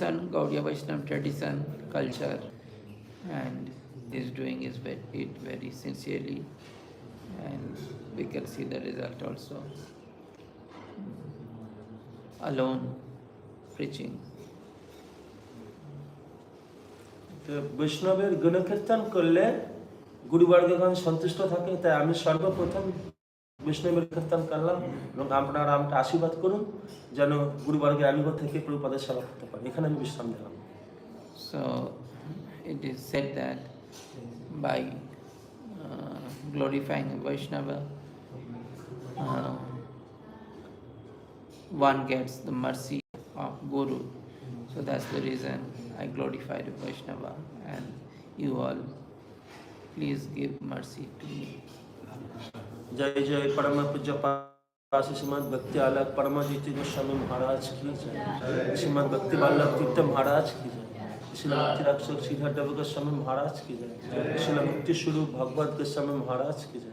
tradition, Gaudiya Vaishnava tradition, culture, and is doing it very sincerely, and we can see the result also. Alone preaching. তো বৈষ্ণবের গুণকীর্তন করলে গুরুবর্গগণ সন্তুষ্ট থাকে, তাই আমি সর্বপ্রথম বৈষ্ণবের কীর্তন করলাম এবং আপনারা আমাকে আশীর্বাদ করুন যেন গুরুবর্গের আবির্ভাব থেকে প্রভুপাদের সেবা করতে পারি। এখানে আমি বিশ্রাম দিলাম। So it is said that by glorifying Vaishnava, one gets the mercy of Guru. So that's the reason I glorified Vaishnava, and you all please give mercy to me. जय जय परम पूज्य पासी श्रीमद भक्ति आलक परमजीति गोस्वामी महाराज की जय, श्रीमद भक्ति वल्लभ तीर्थ महाराज की जय, श्रील भक्ति रक्षक श्रीधर देव गोस्वामी महाराज की जय, श्रील मुक्ति स्वरूप भगवत गोस्वामी महाराज की जय,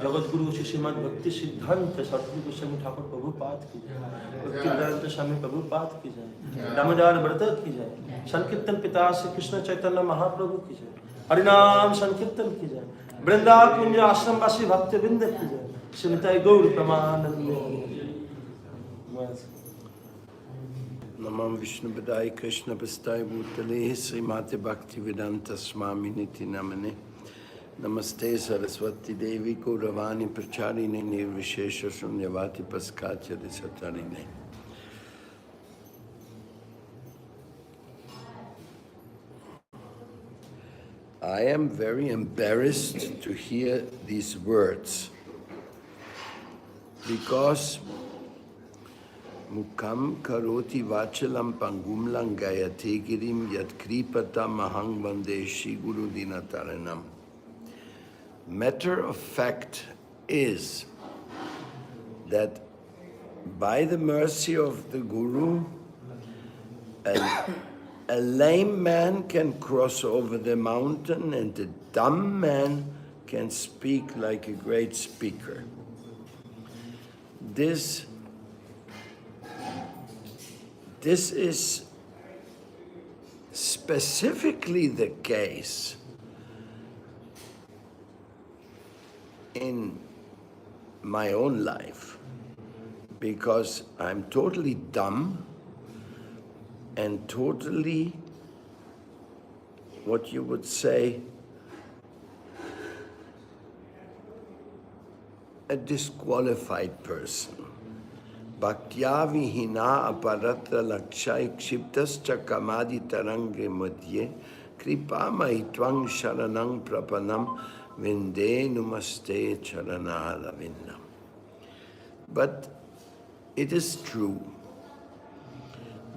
जगत गुरु श्रीमद भक्ति सिद्धांत सरस्वती गोस्वामी ठाकुर प्रभुपाद की जय, भक्ति वेदांत स्वामी प्रभुपाद की जय, दामोदर व्रत की जय, संकीर्तन पिता श्री कृष्ण चैतन्य महाप्रभु की जय, हरिनाम संकीर्तन की जय, वृंदा कुंज आश्रमवासी भक्तवृंद की जय, श्रीमती गौर प्रमानंद। नमः विष्णुपदाय कृष्णपस्ताय भूतले श्रीमाते भक्तिवेदांत स्वामी निति नमने। नमस्ते सरस्वती देवी गौरवाणी प्रचारिणे निर्विशेष शून्यवाति पस्काच्यति सचारिणे। I am very embarrassed to hear these words because Mukam karoti vachalam pangum langayate girim yat kripata mahang vande Shri Guru Dinataranam. Matter of fact is that by the mercy of the Guru, a lame man can cross over the mountain and a dumb man can speak like a great speaker. This is specifically the case in my own life because I'm totally dumb and totally, what you would say, a disqualified person. Bhaktya vihina aparatra lakshai kshiptascha kamadi tarange madhye kripa mahitvang sharanang prapanam vinde numaste charanaravinnam. But it is true.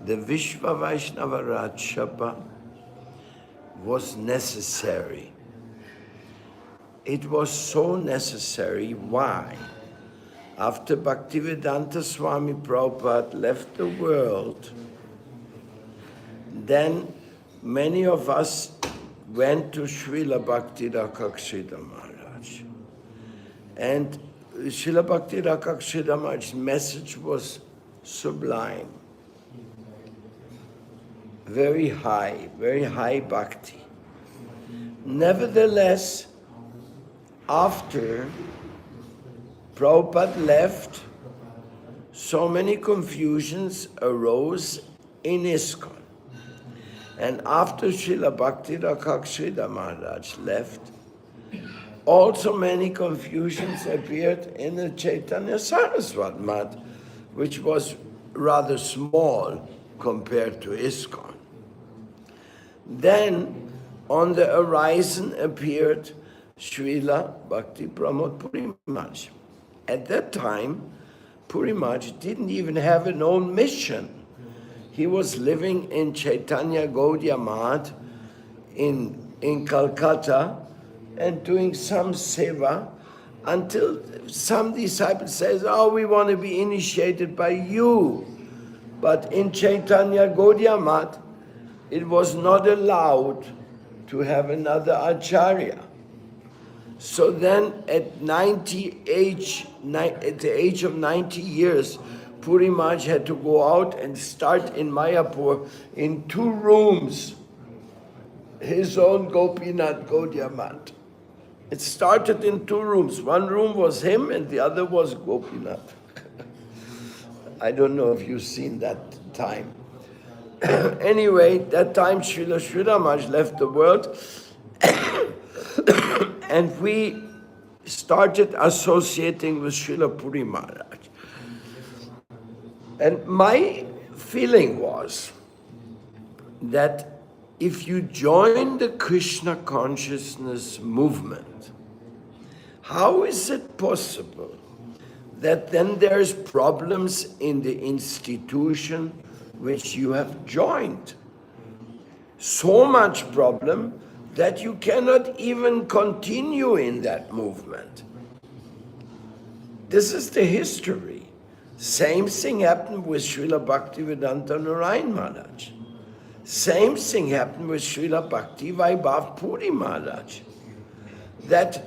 The Vishva Vaishnava Rajsabha was necessary. It was so necessary. Why? After Bhaktivedanta Swami Prabhupada left the world, then many of us went to Srila Bhakti Rakshita Maharaj. And Srila Bhakti Rakshita Maharaj's message was sublime. Very high bhakti. Nevertheless, after Prabhupada left, so many confusions arose in ISKCON. And after Srila Bhakti Rakshita Maharaj left, also many confusions appeared in the Chaitanya Saraswat Math, which was rather small compared to ISKCON. Then, on the horizon appeared Srila Bhakti Pramod Puri Maharaj. At that time, Puri Maharaj didn't even have an own mission. He was living in Chaitanya Gaudiya Math in Calcutta and doing some seva until some disciple says, oh, we want to be initiated by you. But in Chaitanya Gaudiya Math, it was not allowed to have another acharya. So then at the age of 90 years, Puri Maharaj had to go out and start in Mayapur in 2 rooms, his own Gopinath Gaudiya Math. It started in 2 rooms. One room was him and the other was Gopinath. I don't know if you've seen that time. Anyway, that time Srila Sridhar Maharaj left the world and we started associating with Srila Puri Maharaj. And my feeling was that if you join the Krishna consciousness movement, how is it possible that then there's problems in the institution which you have joined? So much problem that you cannot even continue in that movement. This is the history. Same thing happened with Srila Bhaktivedanta Narayan Maharaj. Same thing happened with Srila Bhakti Vaibhav Puri Maharaj. That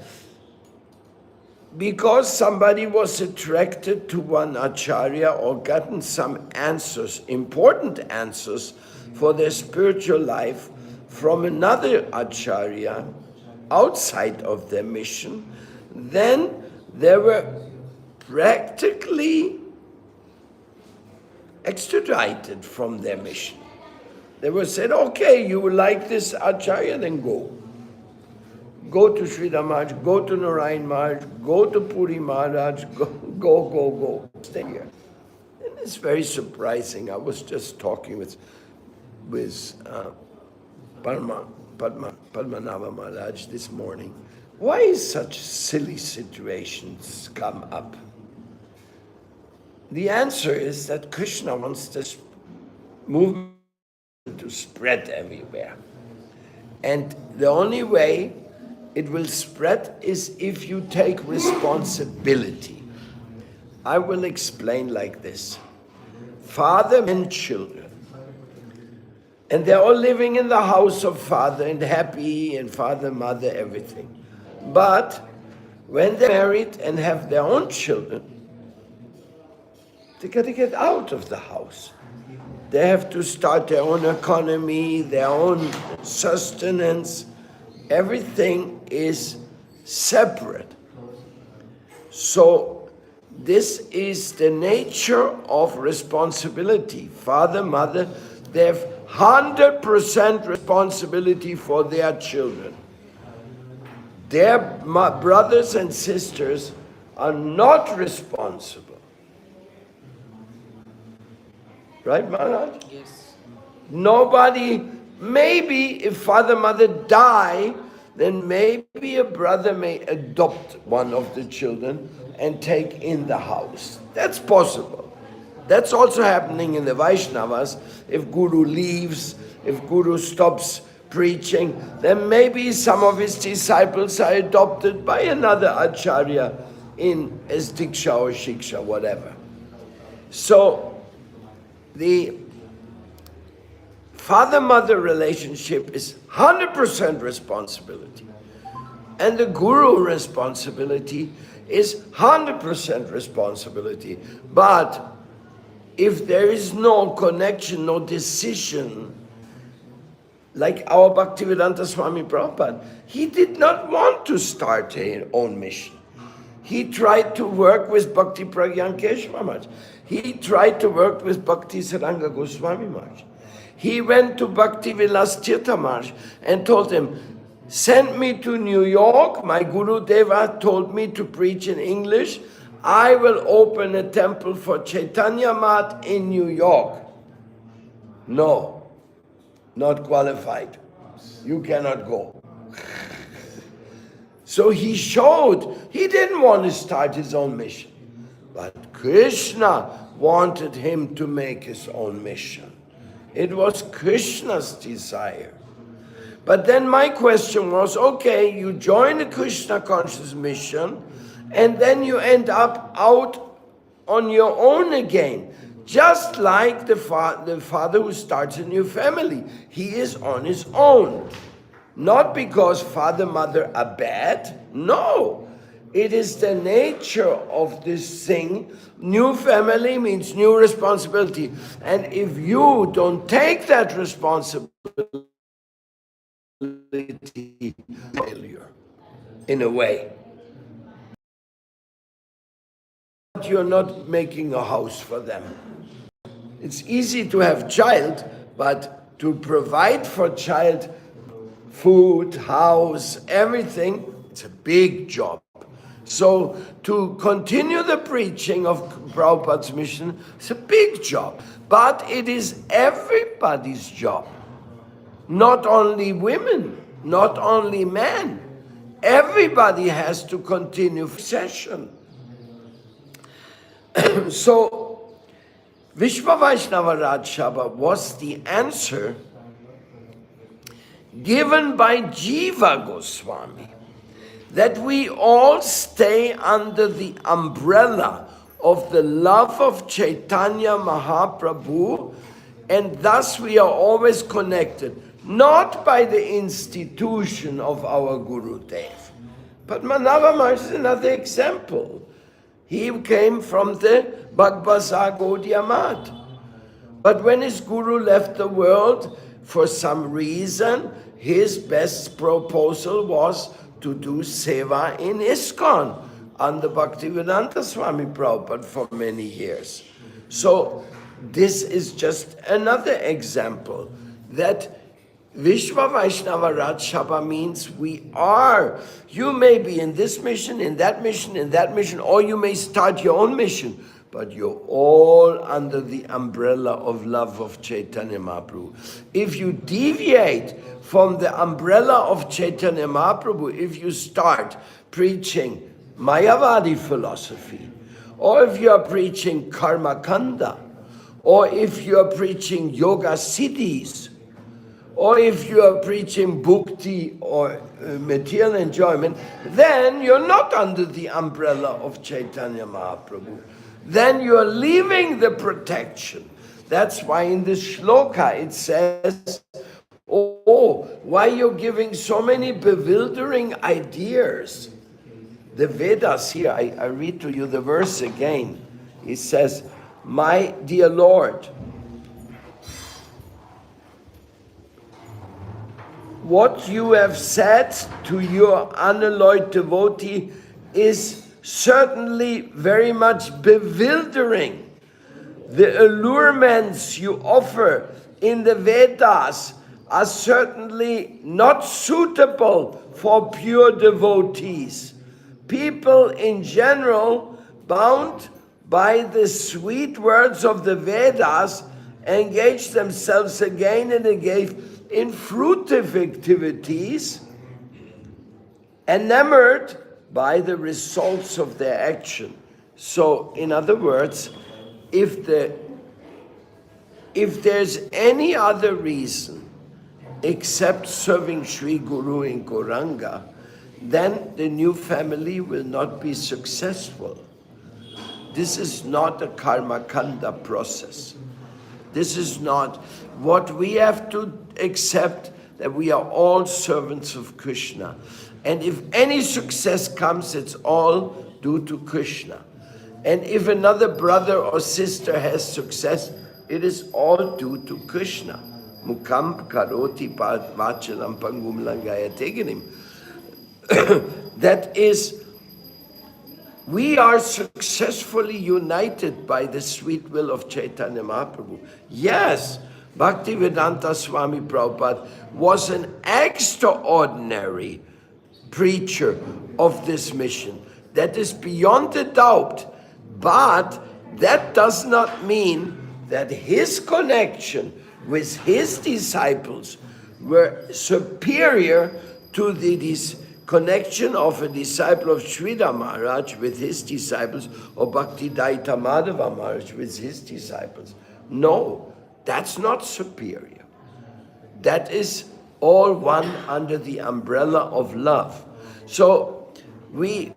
because somebody was attracted to one acharya or gotten some answers, important answers for their spiritual life from another acharya outside of their mission, then they were practically extradited from their mission. They were said, okay, you like this acharya, then go. Go to Sridhar Maharaj, go to Narayan Maharaj, go to Puri Maharaj, go. Stay here. And it's very surprising. I was just talking with Padmanabha Maharaj this morning. Why such silly situations come up? The answer is that Krishna wants this movement to spread everywhere. And the only way it will spread is if you take responsibility. I will explain like this. Father and children, and they're all living in the house of father and happy, and father, mother, everything. But when they're married and have their own children, they got to get out of the house. They have to start their own economy, their own sustenance. Everything is separate. So this is the nature of responsibility. Father, mother, they have 100% responsibility for their children. Their brothers and sisters are not responsible. Right, Maharaj? Yes. Nobody, maybe if father, mother die, then maybe a brother may adopt one of the children and take in the house. That's possible. That's also happening in the Vaishnavas. If Guru leaves, if Guru stops preaching, then maybe some of his disciples are adopted by another acharya in as diksha or shiksha, whatever. So, the father-mother relationship is 100% responsibility. And the guru responsibility is 100% responsibility. But if there is no connection, no decision, like our Bhaktivedanta Swami Prabhupada, he did not want to start his own mission. He tried to work with Bhakti Pragyan Keshava Maharaj. He tried to work with Bhakti Saranga Goswami Maharaj. He went to Bhakti Vilas Tirtha Maharaj and told him, send me to New York. My Guru Deva told me to preach in English. I will open a temple for Chaitanya Math in New York. No, not qualified. You cannot go. So he showed he didn't want to start his own mission. But Krishna wanted him to make his own mission. It was Krishna's desire. But then my question was, okay, you join the Krishna conscious mission, and then you end up out on your own again. Just like the father who starts a new family. He is on his own. Not because father, mother are bad. No. It is the nature of this thing. New family means new responsibility. And if you don't take that responsibility, failure, in a way. You're not making a house for them. It's easy to have child, but to provide for child food, house, everything, it's a big job. So to continue the preaching of Prabhupada's mission, it's a big job. But it is everybody's job. Not only women, not only men. Everybody has to continue session. So Vishva Vaishnava Raj Sabha was the answer given by Jiva Goswami, that we all stay under the umbrella of the love of Chaitanya Mahaprabhu, and thus we are always connected, not by the institution of our Guru Dev. Padmanabha Maharaj is another example. He came from the Bhagbasa Gaudiya Math. But when his guru left the world, for some reason, his best proposal was to do seva in ISKCON under Bhaktivedanta Swami Prabhupada for many years. So this is just another example that Vishva Vaishnava Raj Sabha means we are. You may be in this mission, in that mission, in that mission, or you may start your own mission, but you're all under the umbrella of love of Chaitanya Mahaprabhu. If you deviate from the umbrella of Chaitanya Mahaprabhu, if you start preaching Mayavadi philosophy, or if you are preaching Karma Kanda, or if you are preaching Yoga Siddhis, or if you are preaching bhukti or material enjoyment, then you're not under the umbrella of Chaitanya Mahaprabhu. Then you're leaving the protection. That's why in this shloka it says, oh, why you're giving so many bewildering ideas. The Vedas here, I read to you the verse again. It says, my dear Lord, what you have said to your unalloyed devotee is certainly very much bewildering. The allurements you offer in the Vedas are certainly not suitable for pure devotees. People in general, bound by the sweet words of the Vedas, engage themselves again and again in fruitive activities, enamored by the results of their action. So, in other words, if there's any other reason except serving Sri Guru in Gauranga, then the new family will not be successful. This is not a karma kanda process. This is not what we have to accept, that we are all servants of Krishna. And if any success comes, it's all due to Krishna. And if another brother or sister has success, it is all due to Krishna. Mukam karoti vachalam pangum langaya teginim. That is, we are successfully united by the sweet will of Chaitanya Mahaprabhu. Yes, Bhaktivedanta Swami Prabhupada was an extraordinary preacher of this mission. That is beyond a doubt. But that does not mean that his connection with his disciples were superior to the connection of a disciple of Sridhar Maharaj with his disciples, or Bhaktidaita Madhava Maharaj with his disciples. No, that's not superior. That is all one under the umbrella of love. So we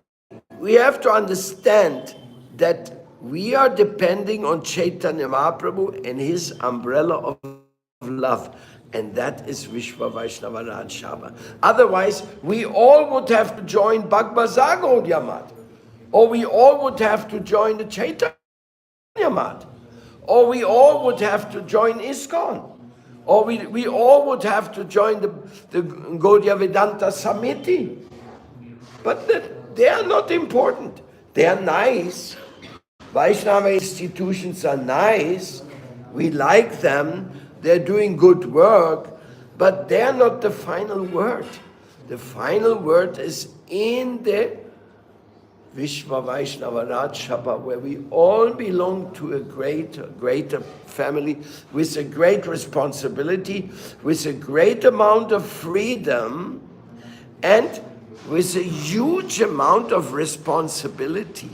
have to understand that we are depending on Chaitanya Mahaprabhu and his umbrella of love. And that is Vishwa Vaishnava Raj Sabha. Otherwise, we all would have to join Bhagavad Gaudiya Math. Or we all would have to join the Chaitanya Math. Or we all would have to join ISKCON. Or we all would have to join the Gaudiya Vedanta Samiti. But they are not important. They are nice. Vaishnava institutions are nice. We like them. They're doing good work. But they're not the final word. The final word is in the Vishwa Vaishnava Raj Sabha, where we all belong to a greater family with a great responsibility, with a great amount of freedom, and with a huge amount of responsibility.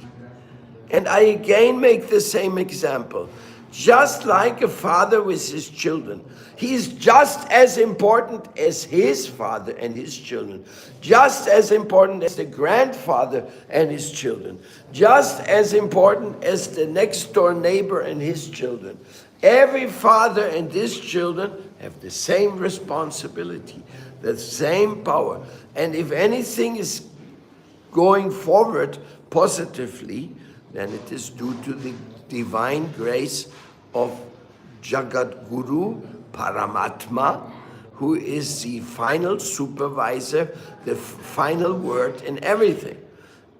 And I again make the same example. Just like a father with his children, he is just as important as his father and his children, just as important as the grandfather and his children, just as important as the next door neighbor and his children. Every father and his children have the same responsibility, the same power. And if anything is going forward positively, then it is due to the divine grace of Jagat Guru Paramatma, who is the final supervisor, the final word in everything.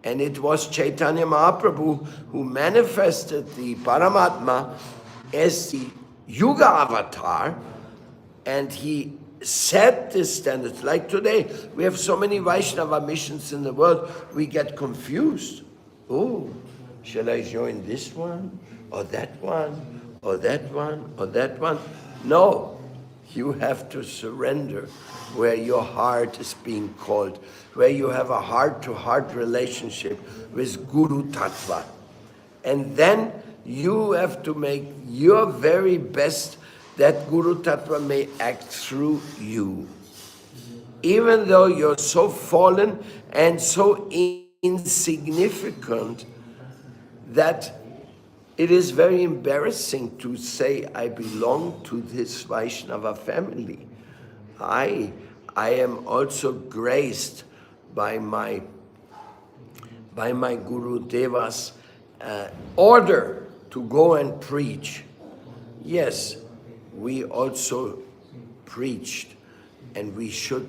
And it was Chaitanya Mahaprabhu who manifested the Paramatma as the Yuga avatar, and he set the standards. Like today, we have so many Vaishnava missions in the world, we get confused. Oh, shall I join this one, or that one, or that one, or that one? No, you have to surrender where your heart is being called, where you have a heart-to-heart relationship with Guru Tattva. And then you have to make your very best that Guru Tattva may act through you. Even though you're so fallen and so insignificant that it is very embarrassing to say, I belong to this Vaishnava family. I am also graced by my Guru Deva's order to go and preach. Yes, we also preached, and we shall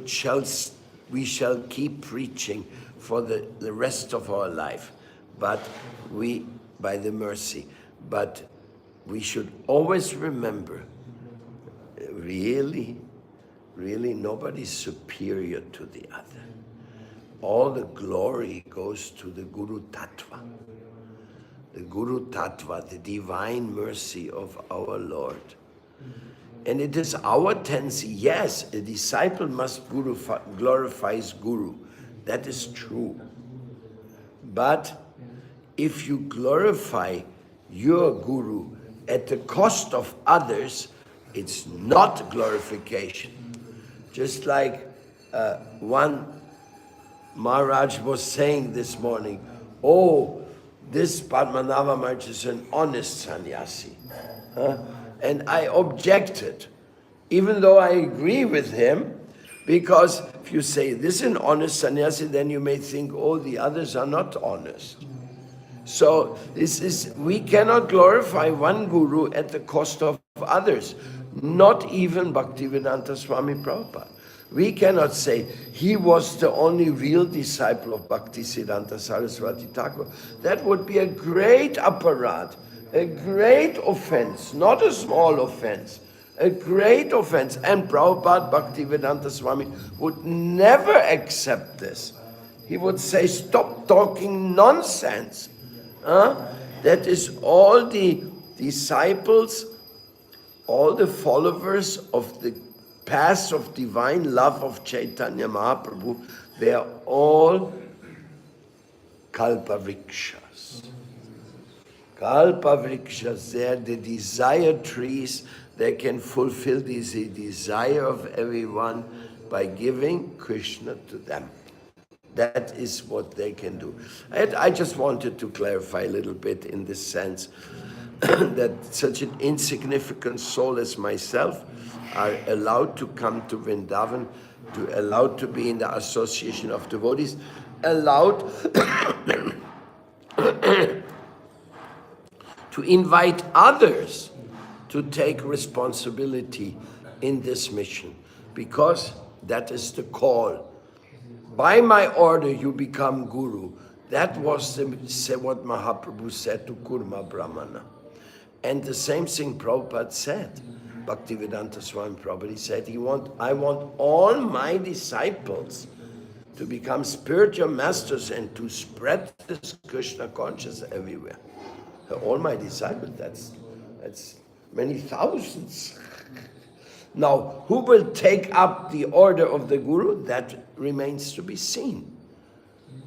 keep preaching for the rest of our life, but by the mercy. But we should always remember, really, nobody's superior to the other. All the glory goes to the Guru Tattva. The Guru Tattva, the divine mercy of our Lord. And it is our tendency, yes, a disciple must glorify his Guru. That is true. But if you glorify your Guru at the cost of others, it's not glorification. Just like one Maharaj was saying this morning, oh, this Padmanabha Maharaj is an honest sannyasi. And I objected, even though I agree with him, because if you say this is an honest sannyasi, then you may think, oh, the others are not honest. So we cannot glorify one Guru at the cost of others, not even Bhaktivedanta Swami Prabhupada. We cannot say he was the only real disciple of Bhaktisiddhanta Saraswati Thakur. That would be a great aparat, a great offense, not a small offense, a great offense. And Prabhupada Bhaktivedanta Swami would never accept this. He would say, stop talking nonsense. That is all the disciples, all the followers of the path of divine love of Chaitanya Mahaprabhu, they are all kalpavrikshas. Kalpavrikshas, they are the desire trees. They can fulfill the desire of everyone by giving Krishna to them. That is what they can do. I just wanted to clarify a little bit in this sense that such an insignificant soul as myself are allowed to come to Vrindavan, allowed to be in the association of devotees, allowed to invite others to take responsibility in this mission, because that is the call. By my order you become guru. That was what Mahaprabhu said to Kurma Brahmana. And the same thing Prabhupada said. Bhaktivedanta Swami Prabhupada said, I want all my disciples to become spiritual masters and to spread this Krishna consciousness everywhere. All my disciples, that's many thousands. Now, who will take up the order of the Guru? That remains to be seen.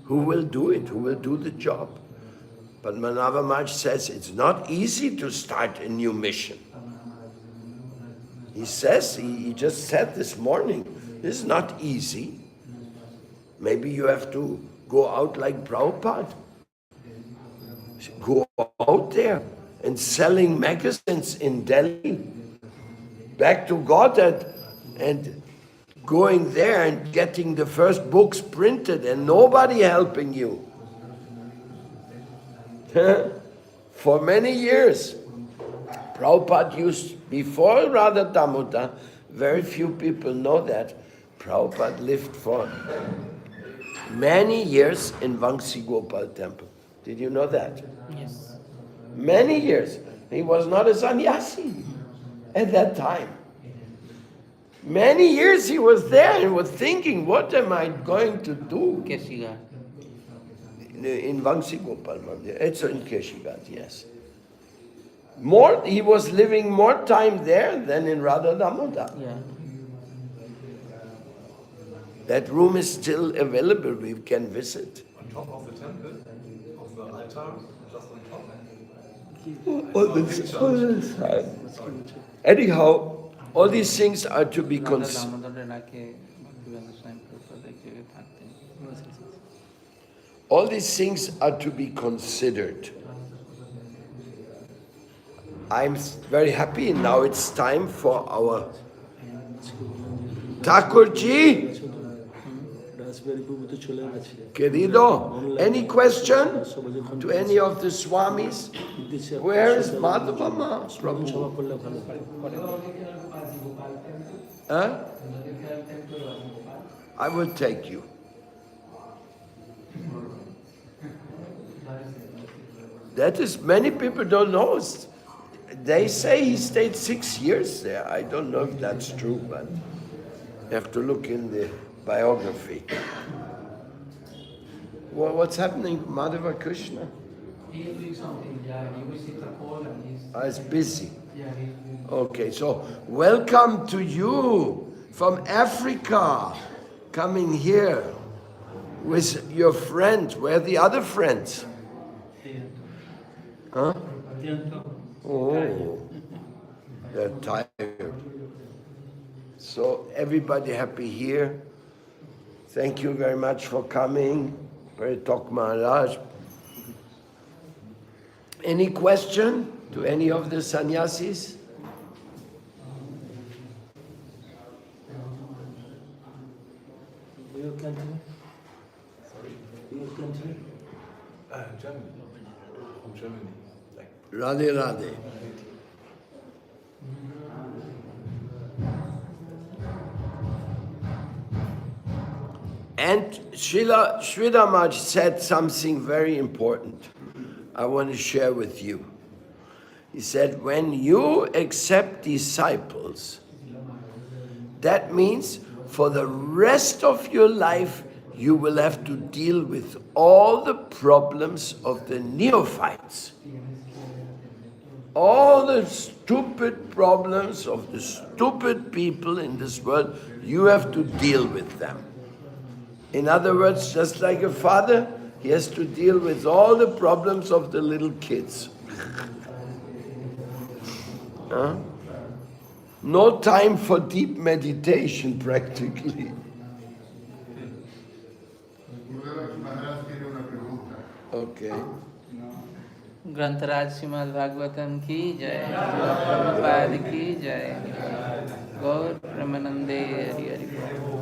Who will do it? Who will do the job? But Padmanabha Maharaj says it's not easy to start a new mission. He says, he just said this morning, this is not easy. Maybe you have to go out like Prabhupada. Go out there and selling magazines in Delhi. Back to Godhead and going there and getting the first books printed and nobody helping you. For many years, Prabhupada used, before Radha Damoda, very few people know that, Prabhupada lived for many years in Vangsi Gopal temple. Did you know that? Yes. Many years. He was not a sannyasi at that time. Many years he was there and was thinking, what am I going to do? Keshigarh. In Vangsi Gopal Mandir. It's in Keshigarh, yes. He was living more time there than in Radha Damoda. Yeah. That room is still available, we can visit. On top of the temple, of the altar, just on top. Anyhow, all these things are to be all these things are to be considered. I'm very happy. Now it's time for our Thakurji. Querido, any question to any of the Swamis? Where is Madhava Mahaprabhu? Huh? I will take you. That is, many people don't know. They say he stayed 6 years there. I don't know if that's true, but you have to look in the biography. Well, what's happening, Madhava Krishna? He's doing something, yeah. He received a call and he's... He's busy. Yeah, Okay, so welcome to you from Africa, coming here with your friends. Where are the other friends? Huh? Oh, they're tired. So everybody happy here. Thank you very much for coming. Talk Maharaj. Any question to any of the sannyasis? Your country? Sorry? Your country? Germany. From Germany. Radhe Radhe. And Sridhar Maharaj said something very important I want to share with you. He said, when you accept disciples, that means for the rest of your life, you will have to deal with all the problems of the neophytes. All the stupid problems of the stupid people in this world, you have to deal with them. In other words, just like a father, he has to deal with all the problems of the little kids. Huh? No time for deep meditation, practically. Okay. ग्रंथराज Shrimad Bhagavatam की जय, प्रभुपाद की जय। Gaur Premanande Hari Hari Bol.